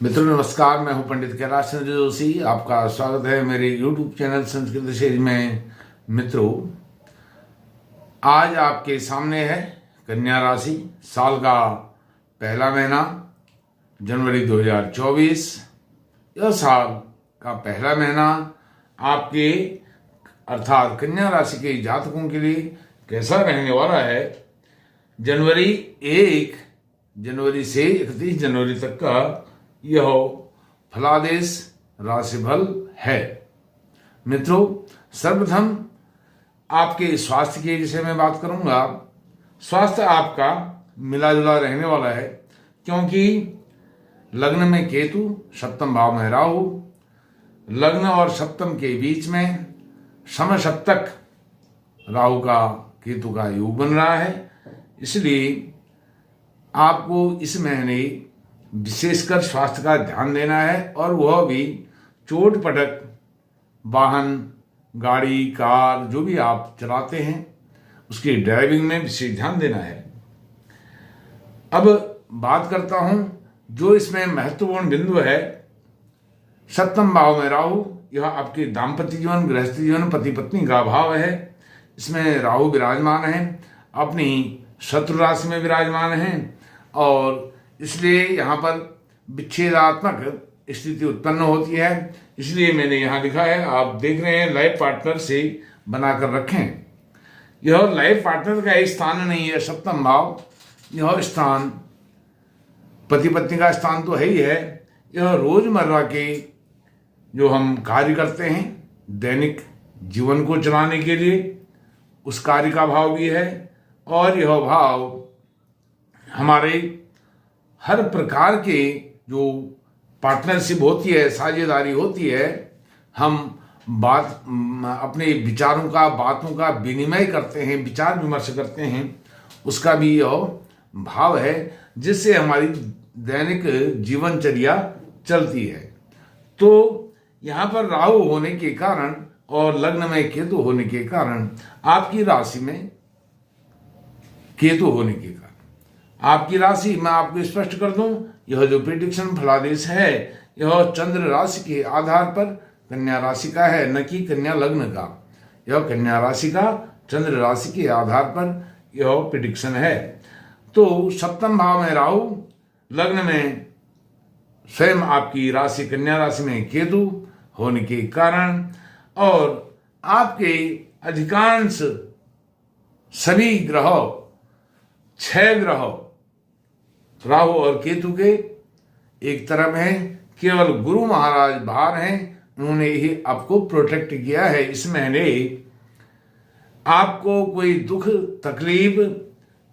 मित्रों नमस्कार, मैं हूं पंडित कैलाश चंद्र जोशी। आपका स्वागत है मेरे YouTube चैनल संस्कृत सीरीज में। मित्रों, आज आपके सामने है कन्या राशि, साल का पहला महीना जनवरी 2024। यह साल का पहला महीना आपके अर्थात कन्या राशि के जातकों के लिए कैसा रहने वाला है। जनवरी से 31 जनवरी तक का यह फलादेश राशिफल है। मित्रों, सर्वप्रथम आपके स्वास्थ्य के विषय में बात करूंगा। स्वास्थ्य आपका मिला जुला रहने वाला है, क्योंकि लग्न में केतु, सप्तम भाव में राहु, लग्न और सप्तम के बीच में समसप्तक राहु का केतु का योग बन रहा है। इसलिए आपको इस महीने विशेषकर स्वास्थ्य का ध्यान देना है, और वह भी चोट पटक वाहन, गाड़ी, कार जो भी आप चलाते हैं उसकी ड्राइविंग में विशेष ध्यान देना है। अब बात करता हूं जो इसमें महत्वपूर्ण बिंदु है। सप्तम भाव में राहु, यह आपके दाम्पत्य जीवन, गृहस्थ जीवन, पति पत्नी का भाव है। इसमें राहु विराजमान है, अपनी शत्रु राशि में विराजमान है, और इसलिए यहाँ पर विच्छेदात्मक स्थिति उत्पन्न होती है। इसलिए मैंने यहाँ लिखा है, आप देख रहे हैं, लाइफ पार्टनर से बनाकर रखें। यह लाइफ पार्टनर का एक स्थान नहीं है सप्तम भाव। यह स्थान पति पत्नी का स्थान तो है ही है। यह रोजमर्रा के जो हम कार्य करते हैं, दैनिक जीवन को चलाने के लिए, उस कार्य का भाव भी है। और यह भाव हमारे हर प्रकार के जो पार्टनरशिप होती है, साझेदारी होती है, हम अपने विचारों का, बातों का विनिमय करते हैं, विचार विमर्श करते हैं, उसका भी यह भाव है, जिससे हमारी दैनिक जीवनचर्या चलती है। तो यहाँ पर राहु होने के कारण और लग्न में केतु होने के कारण, आपकी राशि में केतु होने के कारण आपकी राशि, मैं आपको स्पष्ट कर दूं, यह जो प्रेडिक्शन फलादेश है, यह चंद्र राशि के आधार पर कन्या राशि का है, न कि कन्या लग्न का। यह कन्या राशि का चंद्र राशि के आधार पर यह प्रेडिक्शन है। तो सप्तम भाव में राहु, लग्न में स्वयं आपकी राशि कन्या राशि में केतु होने के कारण, और आपके अधिकांश सभी ग्रह, 6 ग्रह राहु और केतु के एक तरफ हैं, केवल गुरु महाराज बाहर हैं। उन्होंने ही आपको प्रोटेक्ट किया है। इस महीने आपको कोई दुख, तकलीफ,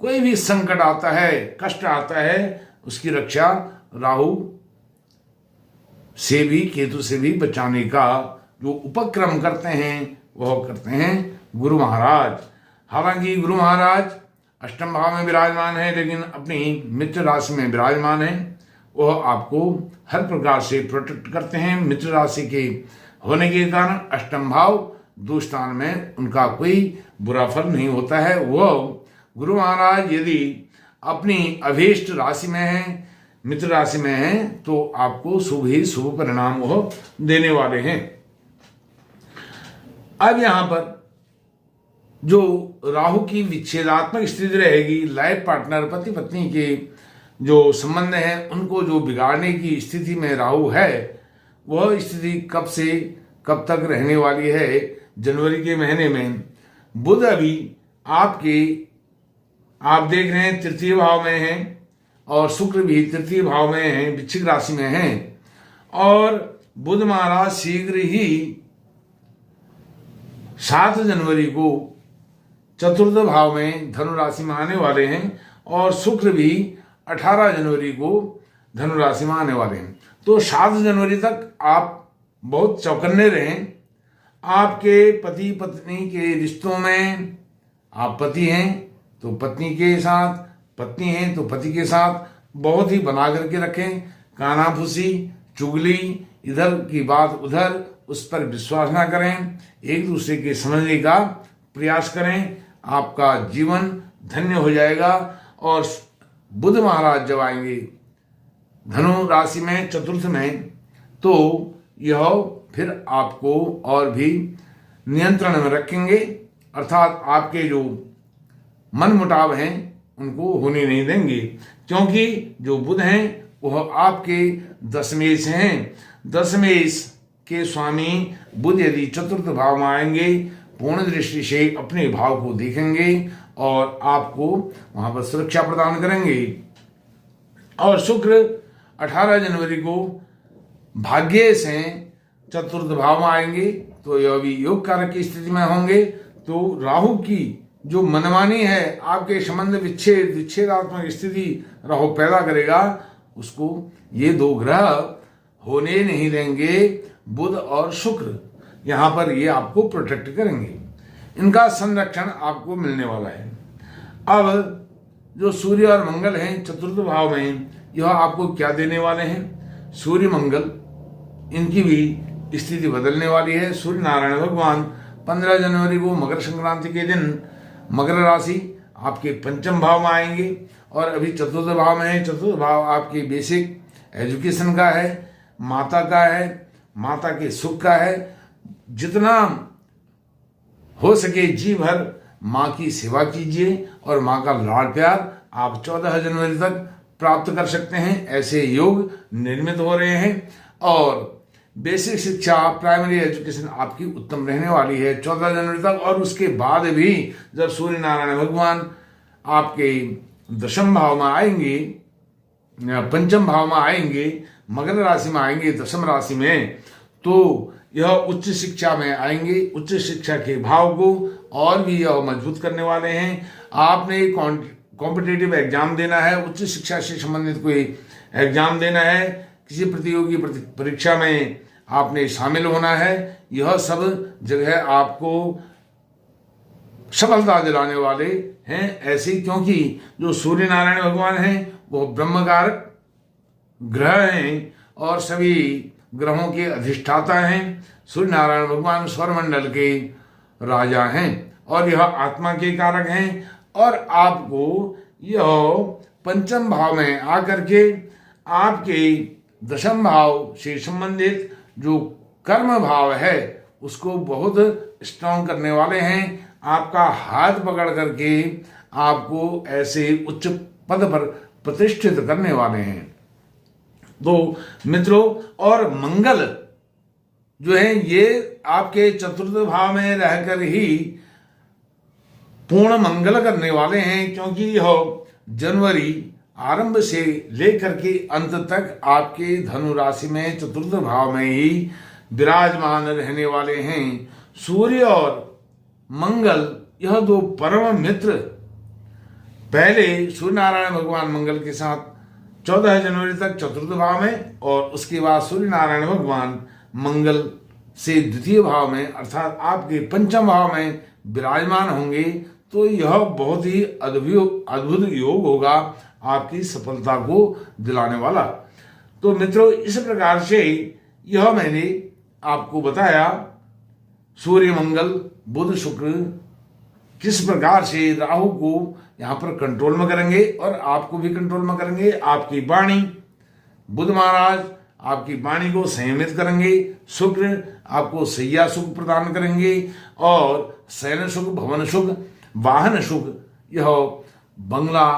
कोई भी संकट आता है, कष्ट आता है, उसकी रक्षा राहु से भी, केतु से भी बचाने का जो उपक्रम करते हैं, वह करते हैं गुरु महाराज। हालांकि गुरु महाराज अष्टम भाव में विराजमान है, लेकिन अपनी मित्र राशि में विराजमान है। वह आपको हर प्रकार से प्रोटेक्ट करते हैं। मित्र राशि के होने के कारण अष्टम भाव, दुष्टान में उनका कोई बुरा फल नहीं होता है। वह गुरु महाराज यदि अपनी अभीष्ट राशि में है, मित्र राशि में है, तो आपको शुभ ही शुभ परिणाम वह देने वाले हैं। अब यहाँ पर जो राहु की विच्छेदात्मक स्थिति रहेगी, लाइफ पार्टनर, पति पत्नी के जो संबंध हैं, उनको जो बिगाड़ने की स्थिति में राहु है, वह स्थिति कब से कब तक रहने वाली है। जनवरी के महीने में बुध अभी आपके, आप देख रहे हैं, तृतीय भाव में है, और शुक्र भी तृतीय भाव में है, वृश्चिक राशि में है, और बुध महाराज शीघ्र ही 7 जनवरी को चतुर्थ भाव में धनु राशि में आने वाले हैं, और शुक्र भी 18 जनवरी को धनु राशि में आने वाले हैं। तो 7 जनवरी तक आप बहुत चौकन्ने रहें। आपके पति पत्नी के रिश्तों में, आप पति हैं तो पत्नी के साथ, पत्नी हैं तो पति के साथ बहुत ही बना करके रखें। कानाफूसी, चुगली, इधर की बात उधर, उस पर विश्वास ना करें। एक दूसरे के समझने का प्रयास करें, आपका जीवन धन्य हो जाएगा। और बुध महाराज जब आएंगे धनु राशि में चतुर्थ में, तो यह फिर आपको और भी नियंत्रण में रखेंगे, अर्थात आपके जो मन मुटाव हैं उनको होने नहीं देंगे, क्योंकि जो बुध हैं वह आपके दशमेश हैं। दशमेश के स्वामी बुध यदि चतुर्थ भाव में आएंगे, पूर्ण दृष्टि से अपने भाव को देखेंगे और आपको वहां पर सुरक्षा प्रदान करेंगे। और शुक्र 18 जनवरी को भाग्य से चतुर्थ भाव में आएंगे, तो यह भी योग कारक की स्थिति में होंगे। तो राहु की जो मनमानी है, आपके संबंध विच्छेदात्मक स्थिति राहु पैदा करेगा, उसको ये दो ग्रह होने नहीं देंगे। बुध और शुक्र यहाँ पर ये आपको प्रोटेक्ट करेंगे, इनका संरक्षण आपको मिलने वाला है। अब जो सूर्य और मंगल हैं चतुर्थ भाव में, यह आपको क्या देने वाले हैं? सूर्य मंगल इनकी भी स्थिति बदलने वाली है। सूर्य नारायण भगवान 15 जनवरी को मकर संक्रांति के दिन मकर राशि आपके पंचम भाव में आएंगे और अभी चतुर्थ भाव में है। चतुर्थ भाव आपकी बेसिक एजुकेशन का है, माता का है, माता के सुख का है। जितना हो सके जी भर माँ की सेवा कीजिए और माँ का लाड प्यार आप 14 जनवरी तक प्राप्त कर सकते हैं। ऐसे योग निर्मित हो रहे हैं और बेसिक शिक्षा, प्राइमरी एजुकेशन आपकी उत्तम रहने वाली है 14 जनवरी तक। और उसके बाद भी जब सूर्य नारायण भगवान आपके दशम भाव में आएंगे, पंचम भाव में आएंगे, मकर राशि में आएंगे, दशम राशि में, तो यह उच्च शिक्षा में आएंगे। उच्च शिक्षा के भाव को और भी यह मजबूत करने वाले हैं। आपने कॉम्पिटिटिव एग्जाम देना है, उच्च शिक्षा से संबंधित कोई एग्जाम देना है, किसी प्रतियोगी परीक्षा में आपने शामिल होना है, यह सब जगह आपको सफलता दिलाने वाले हैं। ऐसे क्योंकि जो सूर्य नारायण भगवान हैं वो ब्रह्मकारक ग्रह हैं और सभी ग्रहों के अधिष्ठाता हैं। सूर्य नारायण भगवान स्वरमंडल के राजा हैं और यह आत्मा के कारक हैं। और आपको यह पंचम भाव में आकर के आपके दशम भाव से संबंधित जो कर्म भाव है उसको बहुत स्ट्रांग करने वाले हैं। आपका हाथ पकड़ करके आपको ऐसे उच्च पद पर प्रतिष्ठित करने वाले हैं। तो मित्रों, और मंगल जो है ये आपके चतुर्थ भाव में रहकर ही पूर्ण मंगल करने वाले हैं, क्योंकि यह जनवरी आरंभ से लेकर के अंत तक आपके धनु राशि में चतुर्थ भाव में ही विराजमान रहने वाले हैं। सूर्य और मंगल यह दो परम मित्र, पहले सूर्य नारायण भगवान मंगल के साथ 14 जनवरी तक चतुर्थ भाव में और उसके बाद सूर्य नारायण भगवान मंगल से द्वितीय भाव में अर्थात आपके पंचम भाव में विराजमान होंगे। तो यह बहुत ही अद्भुत योग होगा, आपकी सफलता को दिलाने वाला। तो मित्रों, इस प्रकार से यह मैंने आपको बताया सूर्य मंगल बुध शुक्र किस प्रकार से राहु को यहाँ पर कंट्रोल में करेंगे और आपको भी कंट्रोल में करेंगे। आपकी वाणी, बुध महाराज आपकी वाणी को संयमित करेंगे, शुक्र आपको सैया सुख प्रदान करेंगे और शयन सुख, भवन सुख, वाहन सुख, यह बंगला,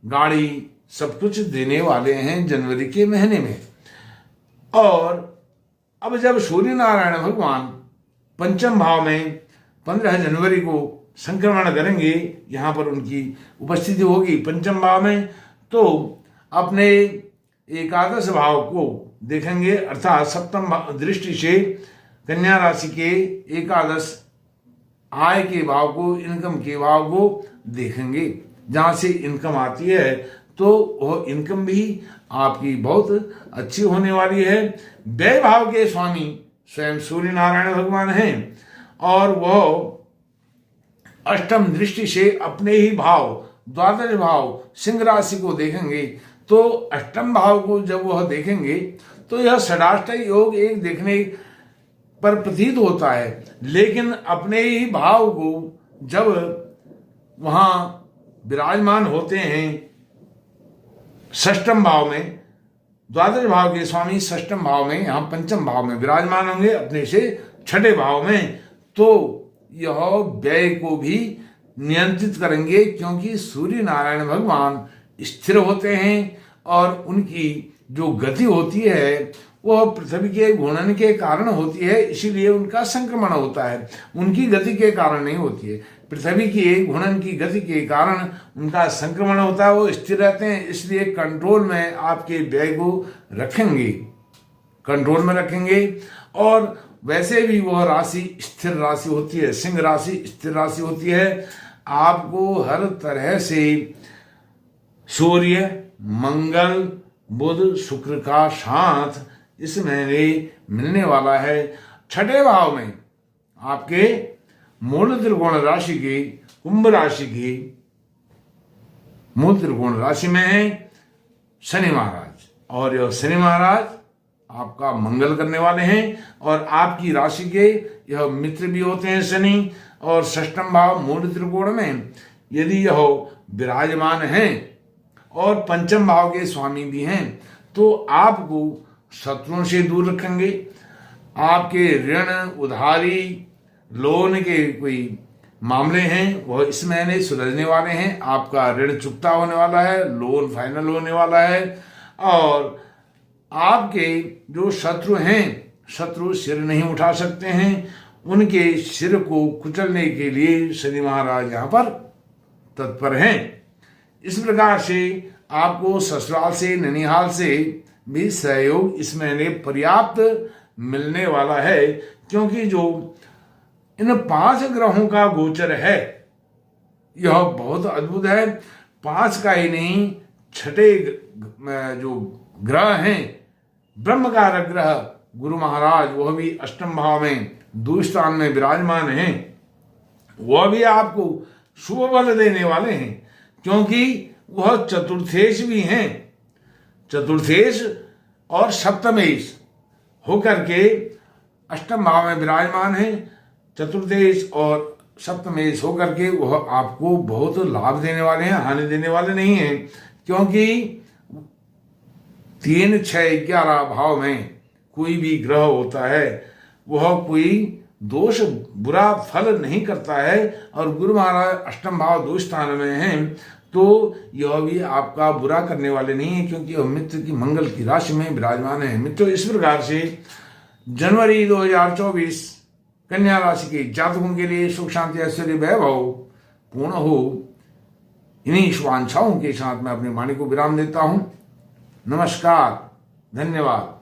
गाड़ी सब कुछ देने वाले हैं जनवरी के महीने में। और अब जब सूर्य नारायण भगवान पंचम भाव में 15 जनवरी को संक्रमण करेंगे, यहाँ पर उनकी उपस्थिति होगी पंचम भाव में, तो अपने एकादश भाव को देखेंगे, अर्थात सप्तम दृष्टि से कन्या राशि के एकादश आय के भाव को, इनकम के भाव को देखेंगे। जहाँ से इनकम आती है तो वह इनकम भी आपकी बहुत अच्छी होने वाली है। व्यय भाव के स्वामी स्वयं सूर्य नारायण भगवान हैं और वह अष्टम दृष्टि से अपने ही भाव द्वादश भाव सिंह राशि को देखेंगे। तो अष्टम भाव को जब वह देखेंगे तो यह षडाष्ट योग एक देखने पर प्रतीत होता है, लेकिन अपने ही भाव को जब वहां विराजमान होते हैं षष्ठम भाव में, द्वादश भाव के स्वामी षष्ठम भाव में, यहां पंचम भाव में विराजमान होंगे अपने से छठे भाव में, तो यह व्यय को भी नियंत्रित करेंगे, क्योंकि सूर्य नारायण भगवान स्थिर होते हैं और उनकी जो गति होती है वह पृथ्वी के घूर्णन के कारण होती है, इसीलिए उनका संक्रमण होता है, उनकी गति के कारण नहीं होती है। पृथ्वी की घूर्णन की गति के कारण उनका संक्रमण होता है, वो स्थिर रहते हैं, इसलिए कंट्रोल में आपके व्यय को रखेंगे, कंट्रोल में रखेंगे। और वैसे भी वह राशि स्थिर राशि होती है, सिंह राशि स्थिर राशि होती है। आपको हर तरह से सूर्य, मंगल, बुध, शुक्र का साथ इस महीने मिलने वाला है। छठे भाव में आपके मूल त्रिकोण राशि की, कुंभ राशि की मूल त्रिकोण राशि में है शनि महाराज, और यह शनि महाराज आपका मंगल करने वाले हैं, और आपकी राशि के यह मित्र भी होते हैं शनि। और षष्ठम भाव मूल त्रिकोण में यदि यह विराजमान हैं और पंचम भाव के स्वामी भी हैं, तो आपको शत्रुओं से दूर रखेंगे। आपके ऋण, उधारी, लोन के कोई मामले हैं वह इस महीने सुलझने वाले हैं। आपका ऋण चुकता होने वाला है, लोन फाइनल होने वाला है। और आपके जो शत्रु हैं, शत्रु सिर नहीं उठा सकते हैं, उनके सिर को कुचलने के लिए शनि महाराज यहाँ पर तत्पर हैं। इस प्रकार से आपको ससुराल से, ननिहाल से भी सहयोग इस महीने पर्याप्त मिलने वाला है, क्योंकि जो इन 5 ग्रहों का गोचर है यह बहुत अद्भुत है। 5 का ही नहीं, छठे जो ग्रह हैं, ब्रह्म कारक ग्रह गुरु महाराज, वह भी अष्टम भाव में दूरस्थान में विराजमान हैं, वह भी आपको शुभ बल देने वाले हैं, क्योंकि वह चतुर्थेश भी हैं। चतुर्थेश और सप्तमेश होकर के अष्टम भाव में विराजमान है। चतुर्देश और सप्तमेश होकर के वह आपको बहुत लाभ देने वाले हैं, हानि देने वाले नहीं हैं, क्योंकि 3, 6, 11 भाव में कोई भी ग्रह होता है वह कोई दोष, बुरा फल नहीं करता है। और गुरु महाराज अष्टम भाव 2 स्थान में हैं, तो यह भी आपका बुरा करने वाले नहीं है, क्योंकि यह मित्र की मंगल की राशि में विराजमान है। मित्रों, इस प्रकार से जनवरी 2024 कन्या राशि के जातकों के लिए सुख, शांति, ऐश्वर्य, वैभव पूर्ण हो, इन्हीं शुभांशाओं के साथ मैं अपनी वाणी को विराम देता हूं। नमस्कार, धन्यवाद।